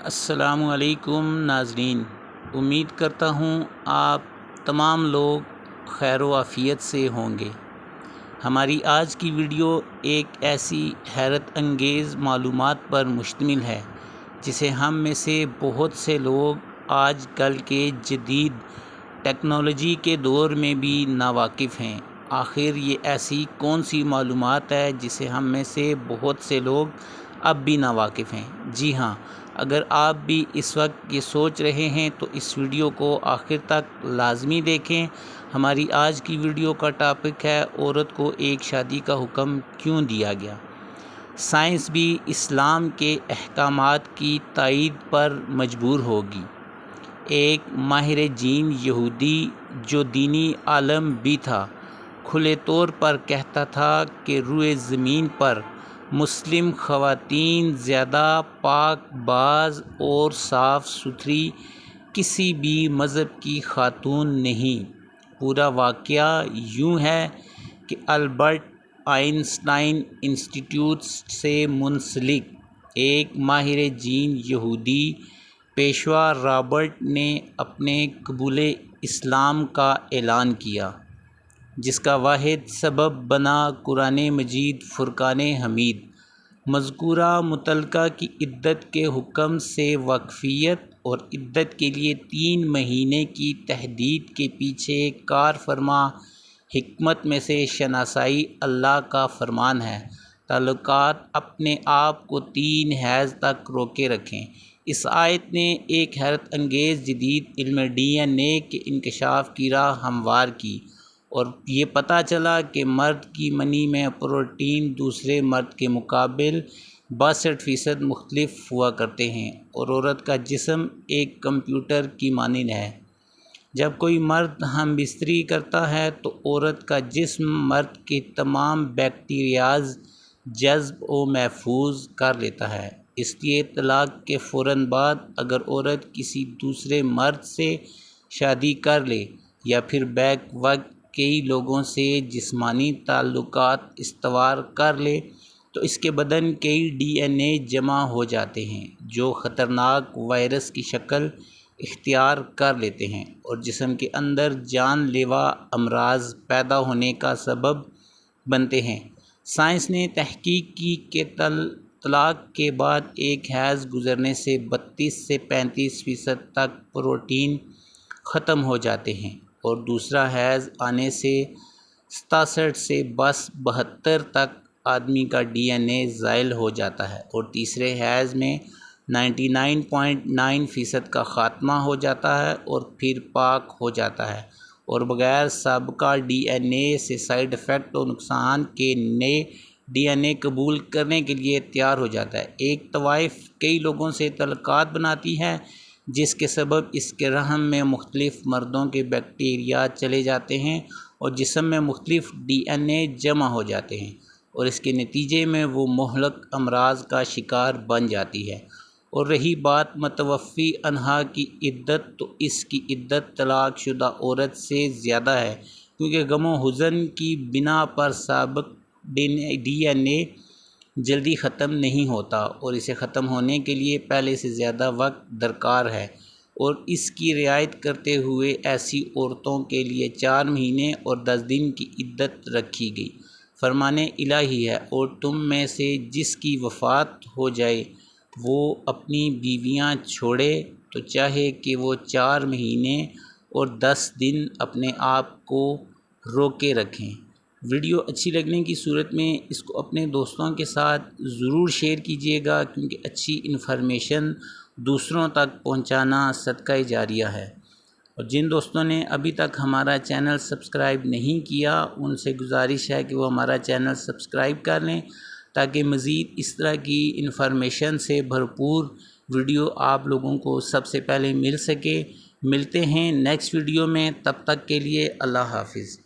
السلام علیکم ناظرین، امید کرتا ہوں آپ تمام لوگ خیر و عافیت سے ہوں گے۔ ہماری آج کی ویڈیو ایک ایسی حیرت انگیز معلومات پر مشتمل ہے جسے ہم میں سے بہت سے لوگ آج کل کے جدید ٹیکنالوجی کے دور میں بھی ناواقف ہیں۔ آخر یہ ایسی کون سی معلومات ہے جسے ہم میں سے بہت سے لوگ اب بھی ناواقف ہیں؟ جی ہاں، اگر آپ بھی اس وقت یہ سوچ رہے ہیں تو اس ویڈیو کو آخر تک لازمی دیکھیں۔ ہماری آج کی ویڈیو کا ٹاپک ہے عورت کو ایک شادی کا حکم کیوں دیا گیا؟ سائنس بھی اسلام کے احکامات کی تائید پر مجبور ہوگی۔ ایک ماہر جین یہودی جو دینی عالم بھی تھا، کھلے طور پر کہتا تھا کہ روئے زمین پر مسلم خواتین زیادہ پاک باز اور صاف ستھری کسی بھی مذہب کی خاتون نہیں۔ پورا واقعہ یوں ہے کہ البرٹ آئنسٹائن انسٹی ٹیوٹ سے منسلک ایک ماہر جین یہودی پیشوا رابرٹ نے اپنے قبول اسلام کا اعلان کیا، جس کا واحد سبب بنا قرآن مجید فرقان حمید۔ مذکورہ مطلقہ کی عدت کے حکم سے واقفیت اور عدت کے لیے 3 مہینے کی تحدید کے پیچھے کار فرما حکمت میں سے شناسائی اللہ کا فرمان ہے۔ تعلقات اپنے آپ کو 3 حیض تک روکے رکھیں۔ اس آیت نے ایک حیرت انگیز جدید علم DNA کے انکشاف کی راہ ہموار کی اور یہ پتہ چلا کہ مرد کی منی میں پروٹین دوسرے مرد کے مقابل 62% مختلف ہوا کرتے ہیں اور عورت کا جسم ایک کمپیوٹر کی مانند ہے۔ جب کوئی مرد ہم بستری کرتا ہے تو عورت کا جسم مرد کے تمام بیکٹیریاز جذب و محفوظ کر لیتا ہے۔ اس لیے طلاق کے فوراً بعد اگر عورت کسی دوسرے مرد سے شادی کر لے یا پھر بیک وقت کئی لوگوں سے جسمانی تعلقات استوار کر لے تو اس کے بدن کئی DNA جمع ہو جاتے ہیں جو خطرناک وائرس کی شکل اختیار کر لیتے ہیں اور جسم کے اندر جان لیوا امراض پیدا ہونے کا سبب بنتے ہیں۔ سائنس نے تحقیق کی کہ طلاق کے بعد ایک حیض گزرنے سے 32 سے 35% تک پروٹین ختم ہو جاتے ہیں اور دوسرا حیض آنے سے 67 سے بس 72 تک آدمی کا DNA زائل ہو جاتا ہے اور تیسرے حیض میں 99.9% کا خاتمہ ہو جاتا ہے اور پھر پاک ہو جاتا ہے اور بغیر سابقہ DNA سے سائیڈ افیکٹ اور نقصان کے نئے DNA قبول کرنے کے لیے تیار ہو جاتا ہے۔ ایک طوائف کئی لوگوں سے تعلقات بناتی ہے جس کے سبب اس کے رحم میں مختلف مردوں کے بیکٹیریا چلے جاتے ہیں اور جسم میں مختلف DNA جمع ہو جاتے ہیں اور اس کے نتیجے میں وہ مہلک امراض کا شکار بن جاتی ہے۔ اور رہی بات متوفی عنہا کی عدت تو اس کی عدت طلاق شدہ عورت سے زیادہ ہے، کیونکہ غم و حزن کی بنا پر سابق DNA جلدی ختم نہیں ہوتا اور اسے ختم ہونے کے لیے پہلے سے زیادہ وقت درکار ہے اور اس کی رعایت کرتے ہوئے ایسی عورتوں کے لیے 4 مہینے اور 10 دن کی عدت رکھی گئی۔ فرمان الہی ہے، اور تم میں سے جس کی وفات ہو جائے وہ اپنی بیویاں چھوڑے تو چاہے کہ وہ 4 مہینے اور 10 دن اپنے آپ کو روکے رکھیں۔ ویڈیو اچھی لگنے کی صورت میں اس کو اپنے دوستوں کے ساتھ ضرور شیئر کیجیے گا، کیونکہ اچھی انفارمیشن دوسروں تک پہنچانا صدقہ جاریہ ہے۔ اور جن دوستوں نے ابھی تک ہمارا چینل سبسکرائب نہیں کیا ان سے گزارش ہے کہ وہ ہمارا چینل سبسکرائب کر لیں تاکہ مزید اس طرح کی انفارمیشن سے بھرپور ویڈیو آپ لوگوں کو سب سے پہلے مل سکے۔ ملتے ہیں نیکسٹ ویڈیو میں، تب تک کے لیے اللہ حافظ۔